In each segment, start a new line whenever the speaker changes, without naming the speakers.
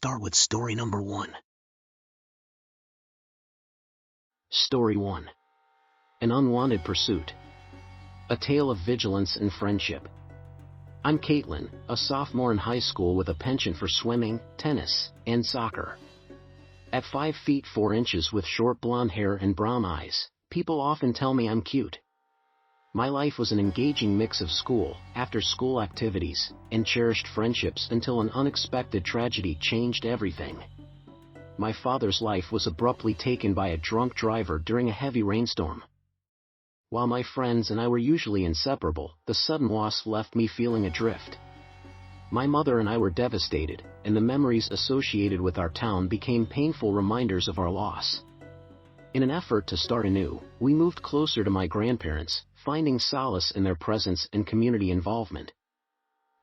start with story number 1.
Story 1. An Unwanted Pursuit. A tale of vigilance and friendship. I'm Caitlin, a sophomore in high school with a penchant for swimming, tennis, and soccer. At 5 feet 4 inches with short blonde hair and brown eyes, people often tell me I'm cute. My life was an engaging mix of school, after-school activities, and cherished friendships until an unexpected tragedy changed everything. My father's life was abruptly taken by a drunk driver during a heavy rainstorm. While my friends and I were usually inseparable, the sudden loss left me feeling adrift. My mother and I were devastated, and the memories associated with our town became painful reminders of our loss. In an effort to start anew, we moved closer to my grandparents, finding solace in their presence and community involvement.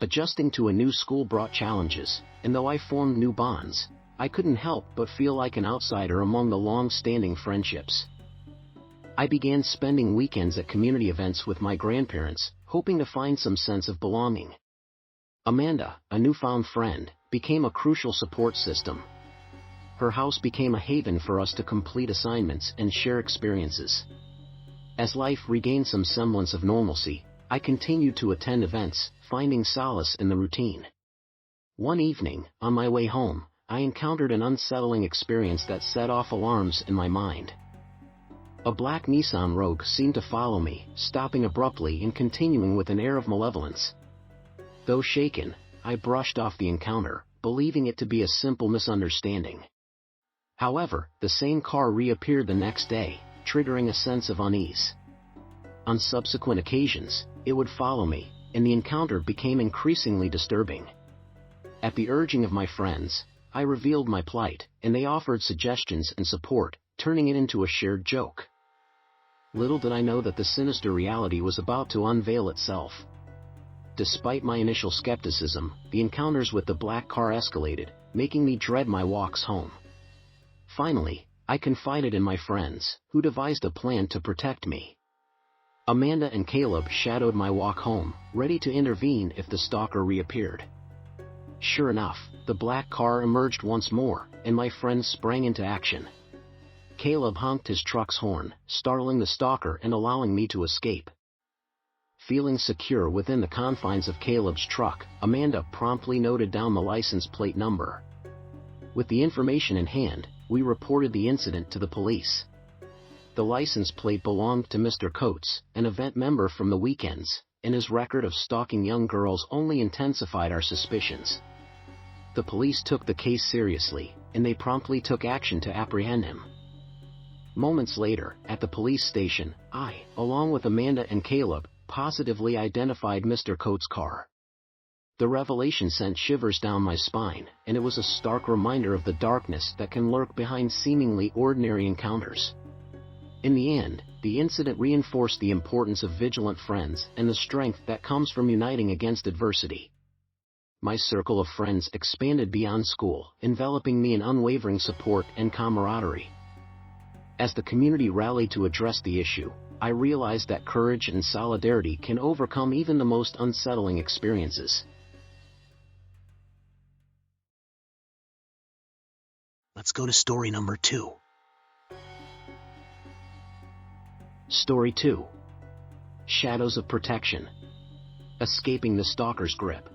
Adjusting to a new school brought challenges, and though I formed new bonds, I couldn't help but feel like an outsider among the long-standing friendships. I began spending weekends at community events with my grandparents, hoping to find some sense of belonging. Amanda, a newfound friend, became a crucial support system. Her house became a haven for us to complete assignments and share experiences. As life regained some semblance of normalcy, I continued to attend events, finding solace in the routine. One evening, on my way home, I encountered an unsettling experience that set off alarms in my mind. A black Nissan Rogue seemed to follow me, stopping abruptly and continuing with an air of malevolence. Though shaken, I brushed off the encounter, believing it to be a simple misunderstanding. However, the same car reappeared the next day, triggering a sense of unease. On subsequent occasions, it would follow me, and the encounter became increasingly disturbing. At the urging of my friends, I revealed my plight, and they offered suggestions and support, turning it into a shared joke. Little did I know that the sinister reality was about to unveil itself. Despite my initial skepticism, the encounters with the black car escalated, making me dread my walks home. Finally, I confided in my friends, who devised a plan to protect me. Amanda and Caleb shadowed my walk home, ready to intervene if the stalker reappeared. Sure enough, the black car emerged once more, and my friends sprang into action. Caleb honked his truck's horn, startling the stalker and allowing me to escape. Feeling secure within the confines of Caleb's truck, Amanda promptly noted down the license plate number. With the information in hand, we reported the incident to the police. The license plate belonged to Mr. Coates, an event member from the weekends, and his record of stalking young girls only intensified our suspicions. The police took the case seriously, and they promptly took action to apprehend him. Moments later, at the police station, I, along with Amanda and Caleb, positively identified Mr. Coates' car. The revelation sent shivers down my spine, and it was a stark reminder of the darkness that can lurk behind seemingly ordinary encounters. In the end, the incident reinforced the importance of vigilant friends and the strength that comes from uniting against adversity. My circle of friends expanded beyond school, enveloping me in unwavering support and camaraderie. As the community rallied to address the issue, I realized that courage and solidarity can overcome even the most unsettling experiences.
Let's go to story number 2.
Story 2. Shadows of Protection. Escaping the stalker's grip.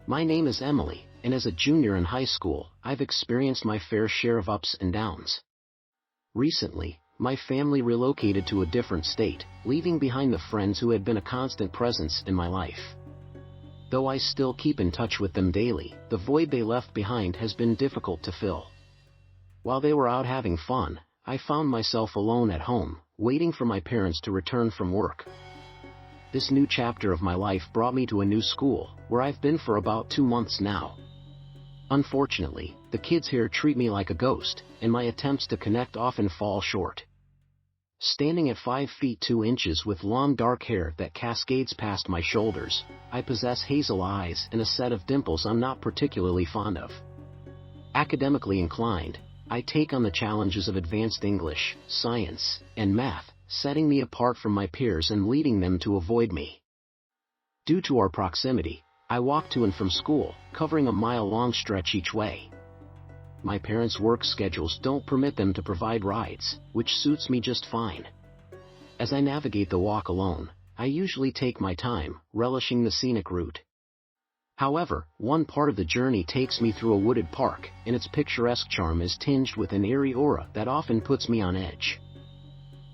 My name is Emily, and as a junior in high school, I've experienced my fair share of ups and downs. Recently, my family relocated to a different state, leaving behind the friends who had been a constant presence in my life. Though I still keep in touch with them daily, the void they left behind has been difficult to fill. While they were out having fun, I found myself alone at home, waiting for my parents to return from work. This new chapter of my life brought me to a new school, where I've been for about 2 months now. Unfortunately, the kids here treat me like a ghost, and my attempts to connect often fall short. Standing at 5 feet 2 inches with long dark hair that cascades past my shoulders, I possess hazel eyes and a set of dimples I'm not particularly fond of. Academically inclined, I take on the challenges of advanced English, science, and math, setting me apart from my peers and leading them to avoid me. Due to our proximity, I walk to and from school, covering a mile-long stretch each way. My parents' work schedules don't permit them to provide rides, which suits me just fine. As I navigate the walk alone, I usually take my time, relishing the scenic route. However, one part of the journey takes me through a wooded park, and its picturesque charm is tinged with an eerie aura that often puts me on edge.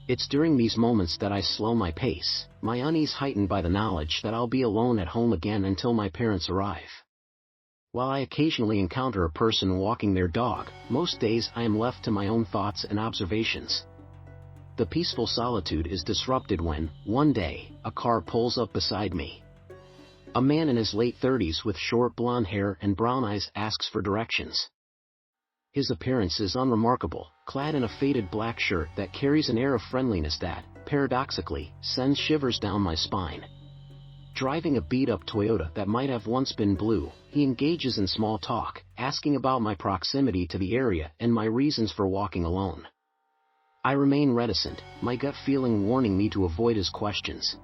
It's during these moments that I slow my pace, my unease heightened by the knowledge that I'll be alone at home again until my parents arrive. While I occasionally encounter a person walking their dog, most days I am left to my own thoughts and observations. The peaceful solitude is disrupted when, one day, a car pulls up beside me. A man in his late 30s with short blonde hair and brown eyes asks for directions. His appearance is unremarkable, clad in a faded black shirt that carries an air of friendliness that, paradoxically, sends shivers down my spine. Driving a beat-up Toyota that might have once been blue, he engages in small talk, asking about my proximity to the area and my reasons for walking alone. I remain reticent, my gut feeling warning me to avoid his questions.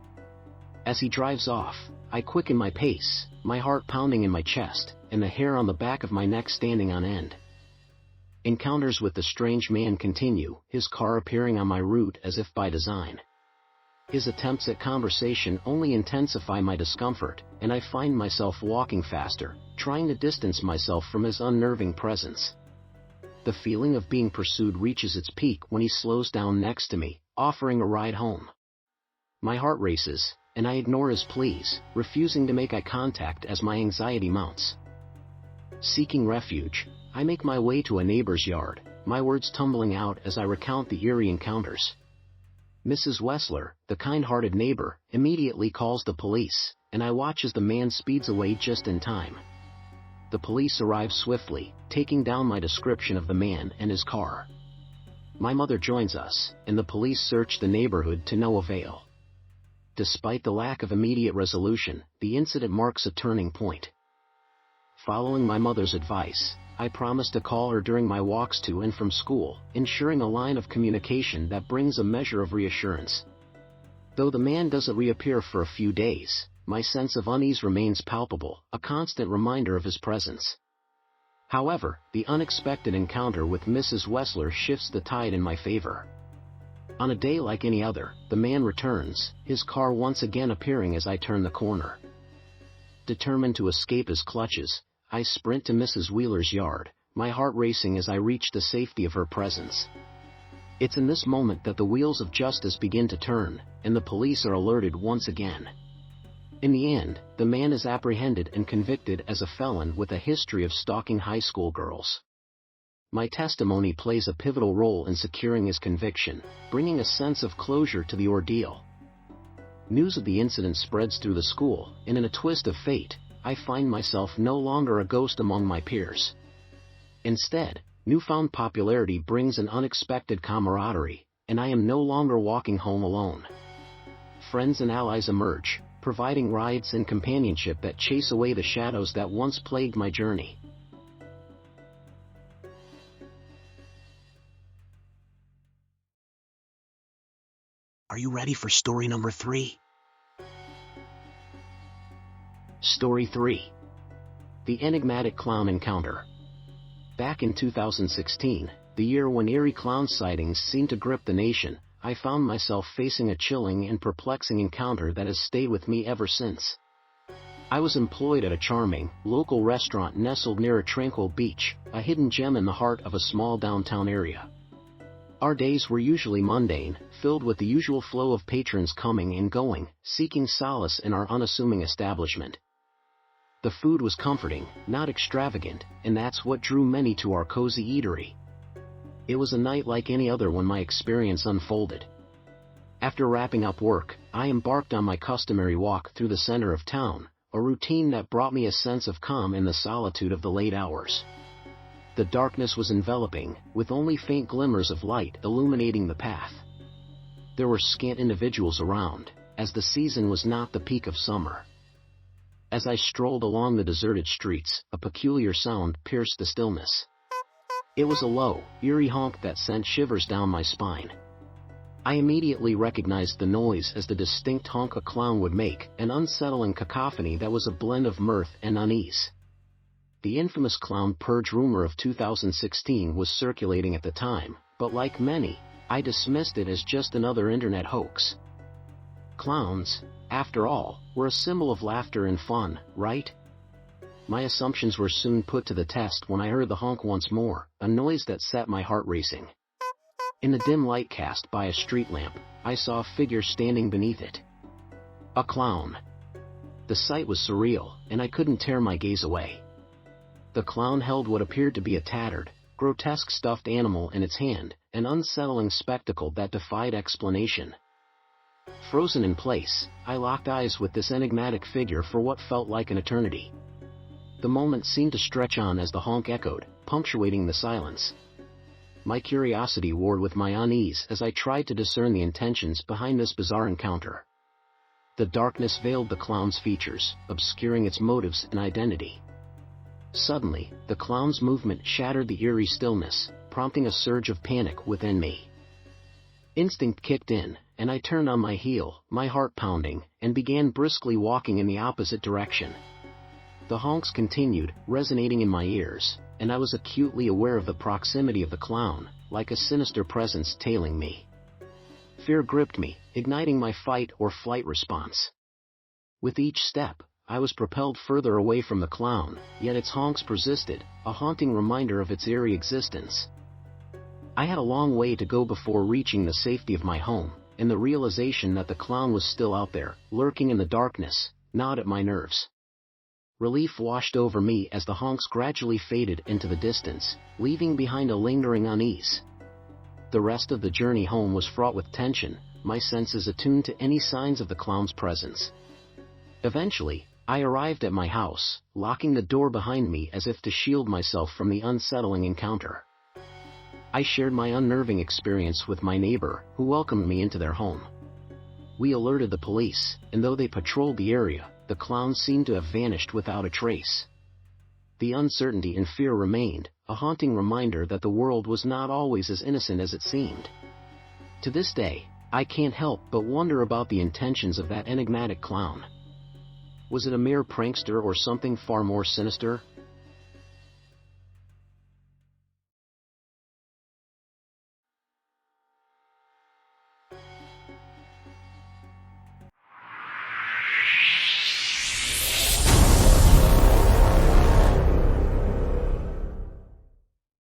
As he drives off, I quicken my pace, my heart pounding in my chest, and the hair on the back of my neck standing on end. Encounters with the strange man continue, his car appearing on my route as if by design. His attempts at conversation only intensify my discomfort, and I find myself walking faster, trying to distance myself from his unnerving presence. The feeling of being pursued reaches its peak when he slows down next to me, offering a ride home. My heart races, and I ignore his pleas, refusing to make eye contact as my anxiety mounts. Seeking refuge, I make my way to a neighbor's yard, my words tumbling out as I recount the eerie encounters. Mrs. Wessler, the kind-hearted neighbor, immediately calls the police, and I watch as the man speeds away just in time. The police arrive swiftly, taking down my description of the man and his car. My mother joins us, and the police search the neighborhood to no avail. Despite the lack of immediate resolution, the incident marks a turning point. Following my mother's advice, I promise to call her during my walks to and from school, ensuring a line of communication that brings a measure of reassurance. Though the man doesn't reappear for a few days, my sense of unease remains palpable, a constant reminder of his presence. However, the unexpected encounter with Mrs. Wessler shifts the tide in my favor. On a day like any other, the man returns, his car once again appearing as I turn the corner. Determined to escape his clutches, I sprint to Mrs. Wheeler's yard, my heart racing as I reach the safety of her presence. It's in this moment that the wheels of justice begin to turn, and the police are alerted once again. In the end, the man is apprehended and convicted as a felon with a history of stalking high school girls. My testimony plays a pivotal role in securing his conviction, bringing a sense of closure to the ordeal. News of the incident spreads through the school, and in a twist of fate, I find myself no longer a ghost among my peers. Instead, newfound popularity brings an unexpected camaraderie, and I am no longer walking home alone. Friends and allies emerge, providing rides and companionship that chase away the shadows that once plagued my journey.
Are you ready for story number 3?
Story 3. The Enigmatic Clown Encounter. Back in 2016, the year when eerie clown sightings seemed to grip the nation, I found myself facing a chilling and perplexing encounter that has stayed with me ever since. I was employed at a charming, local restaurant nestled near a tranquil beach, a hidden gem in the heart of a small downtown area. Our days were usually mundane, filled with the usual flow of patrons coming and going, seeking solace in our unassuming establishment. The food was comforting, not extravagant, and that's what drew many to our cozy eatery. It was a night like any other when my experience unfolded. After wrapping up work, I embarked on my customary walk through the center of town, a routine that brought me a sense of calm in the solitude of the late hours. The darkness was enveloping, with only faint glimmers of light illuminating the path. There were scant individuals around, as the season was not the peak of summer. As I strolled along the deserted streets, a peculiar sound pierced the stillness. It was a low, eerie honk that sent shivers down my spine. I immediately recognized the noise as the distinct honk a clown would make, an unsettling cacophony that was a blend of mirth and unease. The infamous clown purge rumor of 2016 was circulating at the time, but like many, I dismissed it as just another internet hoax. Clowns, after all, were a symbol of laughter and fun, right? My assumptions were soon put to the test when I heard the honk once more, a noise that set my heart racing. In the dim light cast by a street lamp, I saw a figure standing beneath it. A clown. The sight was surreal, and I couldn't tear my gaze away. The clown held what appeared to be a tattered, grotesque stuffed animal in its hand, an unsettling spectacle that defied explanation. Frozen in place, I locked eyes with this enigmatic figure for what felt like an eternity. The moment seemed to stretch on as the honk echoed, punctuating the silence. My curiosity warred with my unease as I tried to discern the intentions behind this bizarre encounter. The darkness veiled the clown's features, obscuring its motives and identity. Suddenly, the clown's movement shattered the eerie stillness, prompting a surge of panic within me. Instinct kicked in, and I turned on my heel, my heart pounding, and began briskly walking in the opposite direction. The honks continued, resonating in my ears, and I was acutely aware of the proximity of the clown, like a sinister presence tailing me. Fear gripped me, igniting my fight or flight response. With each step, I was propelled further away from the clown, yet its honks persisted, a haunting reminder of its eerie existence. I had a long way to go before reaching the safety of my home, and the realization that the clown was still out there, lurking in the darkness, gnawed at my nerves. Relief washed over me as the honks gradually faded into the distance, leaving behind a lingering unease. The rest of the journey home was fraught with tension, my senses attuned to any signs of the clown's presence. Eventually, I arrived at my house, locking the door behind me as if to shield myself from the unsettling encounter. I shared my unnerving experience with my neighbor, who welcomed me into their home. We alerted the police, and though they patrolled the area, the clown seemed to have vanished without a trace. The uncertainty and fear remained, a haunting reminder that the world was not always as innocent as it seemed. To this day, I can't help but wonder about the intentions of that enigmatic clown. Was it a mere prankster or something far more sinister?